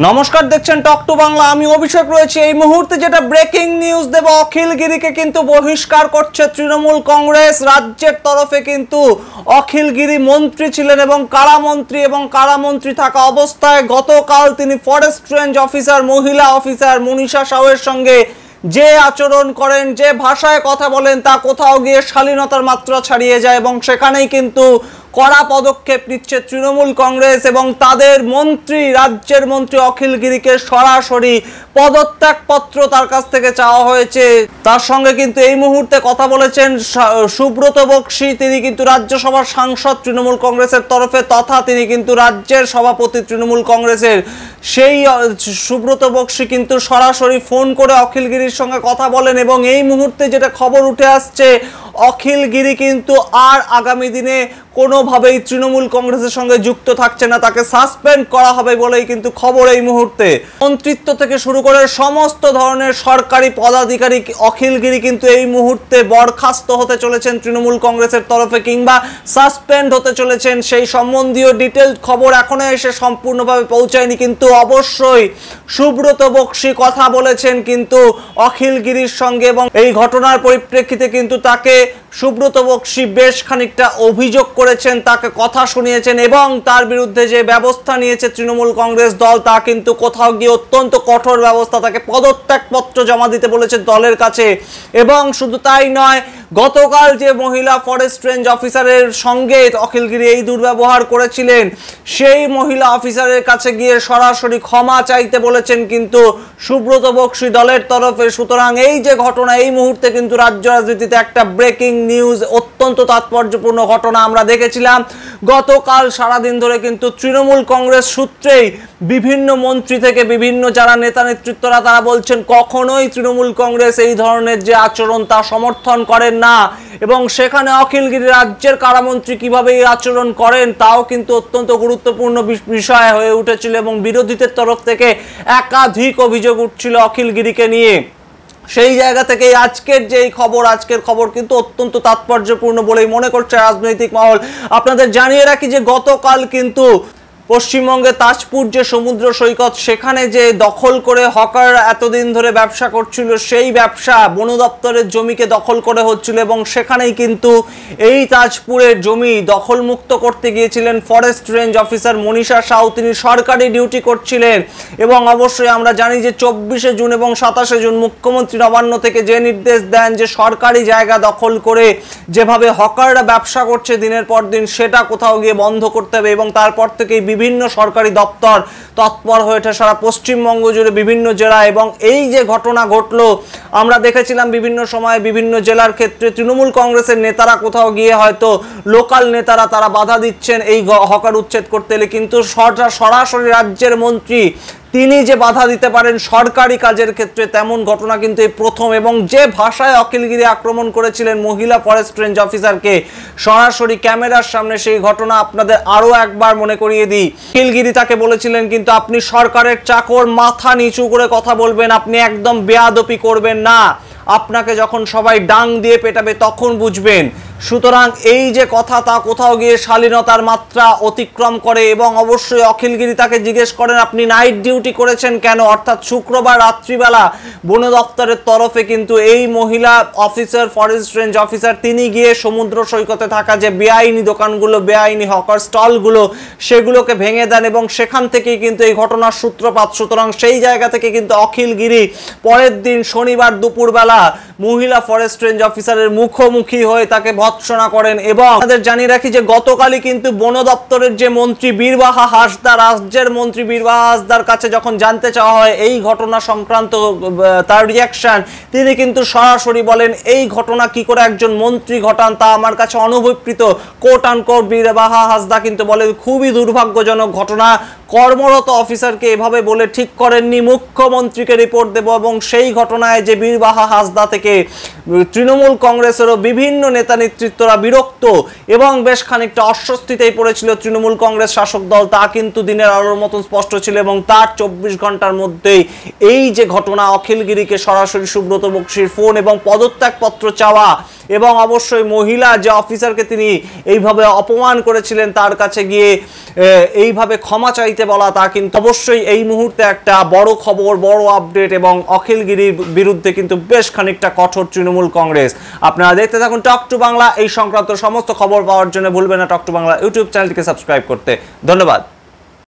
নমস্কার, দেখছেন talk to Bangla. আমি অভিষেক রয়েছে। এই মুহূর্তে যেটা ব্রেকিং নিউজ দেব, অখিলগিরিকে কিন্তু বহিষ্কার করছে তৃণমূল কংগ্রেস। রাজ্যের তরফে কিন্তু অখিলগিরি মন্ত্রী ছিলেন এবং কারামন্ত্রী থাকা অবস্থায় গতকাল তিনি ফরেস্ট রেঞ্জ অফিসার, মহিলা অফিসার মনীষা সাউয়ের সঙ্গে যে আচরণ করেন, যে ভাষায় কথা বলেন, তা কোথাও গিয়ে শালীনতার মাত্রা ছাড়িয়ে যায় এবং সেখানেই কিন্তু কড়া পদক্ষেপ নিচ্ছে তৃণমূল কংগ্রেস এবং তাদের মন্ত্রী, রাজ্যের মন্ত্রী অখিলগিরিকে সরাসরি পদত্যাগপত্র তার কাছ থেকে চাওয়া হয়েছে। তার সঙ্গে কিন্তু এই মুহূর্তে কথা বলেছেন সুব্রত বক্সী। তিনি কিন্তু রাজ্যসভার সাংসদ তৃণমূল কংগ্রেসের তরফে, তথা তিনি কিন্তু রাজ্যের সভাপতি তৃণমূল কংগ্রেসের। সেই সুব্রত বক্সী কিন্তু সরাসরি ফোন করে অখিলগিরির সঙ্গে কথা বলেন এবং এই মুহূর্তে যেটা খবর উঠে আসছে, অখিলগিরি কিন্তু আর আগামী দিনে কোনোভাবেই তৃণমূল কংগ্রেসের সঙ্গে যুক্ত থাকছে না, তাকে সাসপেন্ড করা হবে বলেই কিন্তু খবর এই মুহূর্তে। মন্ত্রিত্ব থেকে শুরু করে সমস্ত ধরনের সরকারি পদাধিকারী অখিলগিরি কিন্তু এই মুহূর্তে বরখাস্ত হতে চলেছেন তৃণমূল কংগ্রেসের তরফে, কিংবা সাসপেন্ড হতে চলেছেন। সেই সম্বন্ধীয় ডিটেলড খবর এখনো এসে সম্পূর্ণভাবে পৌঁছায়নি, কিন্তু অবশ্যই সুব্রত বক্সী কথা বলেছেন কিন্তু অখিলগিরির সঙ্গে এবং এই ঘটনার পরিপ্রেক্ষিতে কিন্তু তাকে সুব্রত বক্সী বেশ খানিকটা অভিযোগ করেছেন, তাকে কথা শুনিয়েছেন এবং তার বিরুদ্ধে যে ব্যবস্থা নিয়েছে তৃণমূল কংগ্রেস দল, তা কিন্তু কোথাও গিয়ে অত্যন্ত কঠোর ব্যবস্থা। তাকে পদত্যাগপত্র জমা দিতে বলেছে দলের কাছে। এবং শুধু তাই নয়, গতকাল যে মহিলা ফরেস্ট রেঞ্জ অফিসারের সঙ্গে অখিলগিরি এই দুর্ব্যবহার করেছিলেন, সেই মহিলা অফিসারের কাছে গিয়ে সরাসরি ক্ষমা চাইতে বলেছেন কিন্তু সুব্রত বক্সী দলের তরফে। সুতরাং এই যে ঘটনা, এই মুহূর্তে কিন্তু রাজ্য রাজনীতিতে একটা ব্রেকিং নিউজ, অত্যন্ত তাৎপর্যপূর্ণ ঘটনা আমরা দেখেছিলাম। গতকাল সারাদিন ধরে কিন্তু তৃণমূল কংগ্রেস সূত্রেই বিভিন্ন মন্ত্রী থেকে বিভিন্ন যারা নেতা নেতৃত্বরা তারা বলছেন কখনোই তৃণমূল কংগ্রেস এই ধরনের যে আচরণ তা সমর্থন করেন না এবং সেখানে অখিলগিরি রাজ্যের কারামন্ত্রী কিভাবে এই আচরণ করেন তাও কিন্তু অত্যন্ত গুরুত্বপূর্ণ বিষয় হয়ে উঠেছিল এবং বিরোধীদের তরফ থেকে একাধিক অভিযোগ উঠছিল অখিলগিরিকে নিয়ে। সেই জায়গা থেকে আজকের খবর কিন্তু অত্যন্ত তাৎপর্যপূর্ণ বলেই মনে করছে রাজনৈতিক মহল। আপনাদের জানিয়ে রাখি যে গতকাল কিন্তু পশ্চিমবঙ্গে তাজপুর যে সমুদ্র সৈকত, সেখানে যে দখল করে হকার এতদিন ধরে ব্যবসা করছিল, সেই ব্যবসা বন দপ্তরের জমিকে দখল করে হচ্ছিল এবং সেখানেই কিন্তু এই তাজপুরের জমি দখলমুক্ত করতে গিয়েছিলেন forest range officer Manisha Sau. তিনি সরকারি ডিউটি করছিলেন এবং অবশ্যই আমরা জানি যে 24শে জুন এবং 27শে জুন মুখ্যমন্ত্রী নবান্ন থেকে যে নির্দেশ দেন যে সরকারি জায়গা দখল করে যেভাবে হকাররা ব্যবসা করছে দিনের পর দিন, সেটা কোথাও গিয়ে বন্ধ করতে হবে এবং তারপর থেকেই বিভিন্ন সরকারি দপ্তর তৎপর হয়ে ওঠে সারা পশ্চিমবঙ্গ জুড়ে বিভিন্ন জেলা। এবং এই যে ঘটনা ঘটলো, আমরা দেখেছিলাম বিভিন্ন সময় বিভিন্ন জেলার ক্ষেত্রে তৃণমূল কংগ্রেসের নেতারা কোথাও গিয়ে হয়তো লোকাল নেতারা তারা বাধা দিচ্ছেন এই হকার উচ্ছেদ করতে এলে, কিন্তু সরাসরি রাজ্যের মন্ত্রী তিনি যে বাধা দিতে পারেন সরকারি কাজের ক্ষেত্রে, তেমন ঘটনা কিন্তু এই প্রথম। এবং যে ভাষায় অখিলগিরি আক্রমণ করেছিলেন মহিলা ফরেস্ট রেঞ্জ অফিসারকে সরাসরি ক্যামেরার সামনে, সেই ঘটনা আপনাদের আরো একবার মনে করিয়ে দিই। অখিলগিরি তাকে বলেছিলেন কিন্তু আপনি সরকারের চাকর, মাথা নিচু করে কথা বলবেন, আপনি একদম বেয়াদপি করবেন না, আপনাকে যখন সবাই ডাং দিয়ে পেটাবে তখন বুঝবেন। সুতরাং এই যে কথা, তা কোথাও গিয়ে শালীনতার মাত্রা অতিক্রম করে এবং অবশ্যই অখিলগিরি তাকে জিজ্ঞেস করেন আপনি নাইট ডিউটি করেছেন কেন, অর্থাৎ শুক্রবার রাত্রিবেলা বন দপ্তরের তরফে কিন্তু এই মহিলা অফিসার, ফরেস্ট রেঞ্জ অফিসার, তিনি গিয়ে সমুদ্র সৈকতে থাকা যে বেআইনি দোকানগুলো, বেআইনি হকার স্টলগুলো, সেগুলোকে ভেঙে দেন এবং সেখান থেকেই কিন্তু এই ঘটনার সূত্রপাত। সুতরাং সেই জায়গা থেকে কিন্তু অখিলগিরি পরের দিন শনিবার দুপুরবেলা মহিলা ফরেস্ট রেঞ্জ অফিসারের মুখোমুখি হয়ে তাকে ভৎসনা করেন। এবং আমাদের জানিয়ে রাখি যে গতকালই কিন্তু বন দপ্তরের যে মন্ত্রী বীরবাহা হাসদা, রাজ্যের মন্ত্রী বীরবাহা হাসদার কাছে যখন জানতে চাওয়া হয় এই ঘটনা সংক্রান্ত তার রিয়াকশন, তিনি কিন্তু সরাসরি বলেন এই ঘটনা কি করে একজন মন্ত্রী ঘটান তা আমার কাছে অনভিপ্রেত, কোট আনকোট। বীরবাহা হাসদা কিন্তু বলে খুবই দুর্ভাগ্যজনক ঘটনা, কর্মরত অফিসারকে এভাবে বলে ঠিক করেননি, মুখ্যমন্ত্রীকে রিপোর্ট দেব। এবং সেই ঘটনায় যে বীরবাহা হাসদা থেকে থেকে তৃণমূল কংগ্রেসেরও বিভিন্ন নেতা নেতৃত্বরা বিরক্ত এবং বেশ খানিকটা অস্বস্তিতেই পড়েছিল তৃণমূল কংগ্রেস শাসক দল, তা কিন্তু দিনের আলোর মতন স্পষ্ট ছিল। এবং তার 24 ঘন্টার মধ্যেই এই যে ঘটনা, অখিলগিরিকে সরাসরি সুব্রত বক্সির ফোন এবং পদত্যাগপত্র চাওয়া, এবং অবশ্যই মহিলা যে অফিসারকে তিনি এইভাবে অপমান করেছিলেন তার কাছে গিয়ে এইভাবে ক্ষমা চাইতে বলা, তা কিন্তু অবশ্যই এই মুহূর্তে একটা বড় খবর, বড় আপডেট। এবং অখিলগিরির বিরুদ্ধে কিন্তু বেশ খানিকটা কঠোর তৃণমূল কংগ্রেস। আপনারা দেখতে থাকুন টক টু বাংলা। এই সংক্রান্ত সমস্ত খবর পাওয়ার জন্য ভুলবেন না টক টু বাংলা ইউটিউব চ্যানেলটিকে সাবস্ক্রাইব করতে। ধন্যবাদ।